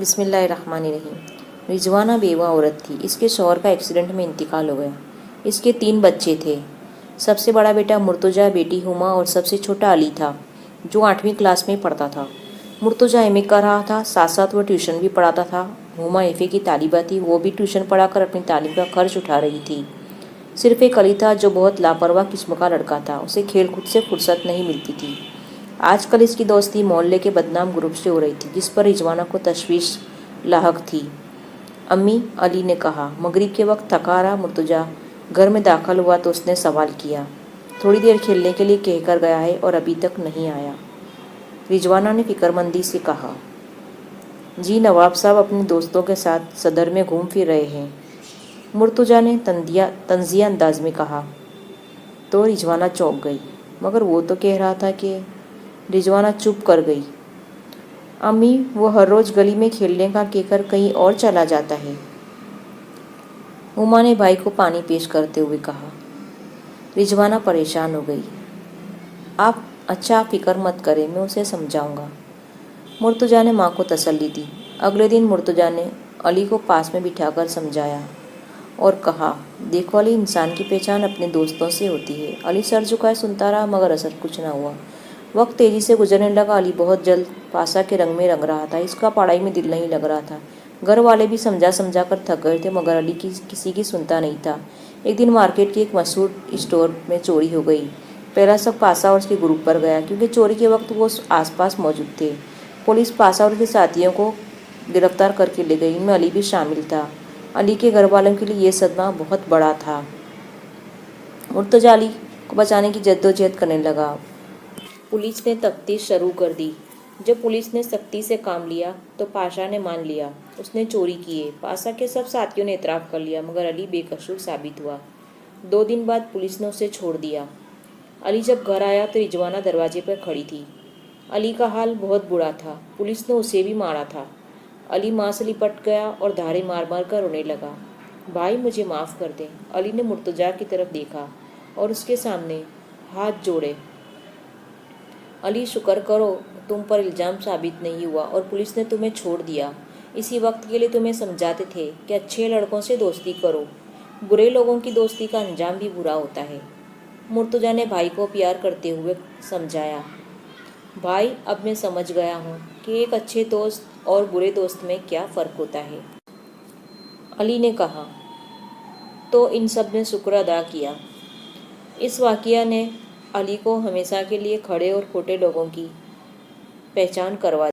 बिस्मिल्लाहिर्रहमानिर्रहीम। रिजवाना बेवा औरत थी। इसके शौहर का एक्सीडेंट में इंतकाल हो गया। इसके 3 बच्चे थे। सबसे बड़ा बेटा मुर्तजा, बेटी हुमा और सबसे छोटा अली था, जो 8वीं क्लास में पढ़ता था। मुर्तजा एमए कर रहा था, साथ साथ वो ट्यूशन भी पढ़ाता था। हुमा एफए की तालिबा थी, वो भी ट्यूशन पढ़ाकर अपनी तालीम का खर्च उठा रही थी। सिर्फ एक अली था, जो बहुत लापरवाह किस्म का लड़का था। उसे खेल कूद से फुर्सत नहीं मिलती थी। आजकल इसकी दोस्ती मोहल्ले के बदनाम ग्रुप से हो रही थी, जिस पर रिजवाना को तशवीश लाहक थी। अम्मी, अली ने कहा। मगरिब के वक्त थका रहा मुर्तजा घर में दाखिल हुआ तो उसने सवाल किया, थोड़ी देर खेलने के लिए कहकर गया है और अभी तक नहीं आया। रिजवाना ने फिक्रमंदी से कहा, जी नवाब साहब अपने दोस्तों के साथ सदर में घूम फिर रहे हैं। मुर्तजा ने तंजिया अंदाज में कहा। तो रिजवाना चौंक गई, मगर वो तो कह रहा था कि। रिजवाना चुप कर गई। अम्मी, वो हर रोज़ गली में खेलने का कहकर कहीं और चला जाता है। उमा ने भाई को पानी पेश करते हुए कहा। रिजवाना परेशान हो गई। आप फिक्र मत करें, मैं उसे समझाऊंगा। मुर्तजा ने माँ को तसल्ली दी। अगले दिन मुर्तजा ने अली को पास में बिठाकर समझाया और कहा, देखो अली, इंसान की पहचान अपने दोस्तों से होती है। अली सर झुकाए सुनता रहा, मगर असर कुछ ना हुआ। वक्त तेजी से गुजरने लगा। अली बहुत जल्द पासा के रंग में रंग रहा था। इसका पढ़ाई में दिल नहीं लग रहा था। घर वाले भी समझा कर थक गए थे, मगर अली किसी की सुनता नहीं था। एक दिन मार्केट के एक मशहूर स्टोर में चोरी हो गई। पहला शक पासा और उसके ग्रुप पर गया, क्योंकि चोरी के वक्त वो आसपास मौजूद थे। पुलिस पासा और उसके साथियों को गिरफ्तार करके ले गई। इनमें अली भी शामिल था। अली के घर वालों के लिए यह सदमा बहुत बड़ा था। मुर्तजा अली को बचाने की जद्दोजहद करने लगा। पुलिस ने तफ्तीश शुरू कर दी। जब पुलिस ने सख्ती से काम लिया तो पाशा ने मान लिया उसने चोरी की है। पाशा के सब साथियों ने इतराफ़ कर लिया, मगर अली बेकसूर साबित हुआ। 2 दिन बाद पुलिस ने उसे छोड़ दिया। अली जब घर आया तो रिजवाना दरवाजे पर खड़ी थी। अली का हाल बहुत बुरा था। पुलिस ने उसे भी मारा था। अली माँ से लिपट गया और धारे मार मार कर रोने लगा। भाई, मुझे माफ़ कर दें। अली ने मुर्तजा की तरफ देखा और उसके सामने हाथ जोड़े। अली, शुक्र करो तुम पर इल्ज़ाम साबित नहीं हुआ और पुलिस ने तुम्हें छोड़ दिया। इसी वक्त के लिए तुम्हें समझाते थे कि अच्छे लड़कों से दोस्ती करो, बुरे लोगों की दोस्ती का अंजाम भी बुरा होता है। मुर्तजा ने भाई को प्यार करते हुए समझाया। भाई, अब मैं समझ गया हूँ कि एक अच्छे दोस्त और बुरे दोस्त में क्या फ़र्क होता है। अली ने कहा। तो इन सब ने शुक्र अदा किया। इस वाक़या ने अली को हमेशा के लिए खड़े और खोटे लोगों की पहचान करवा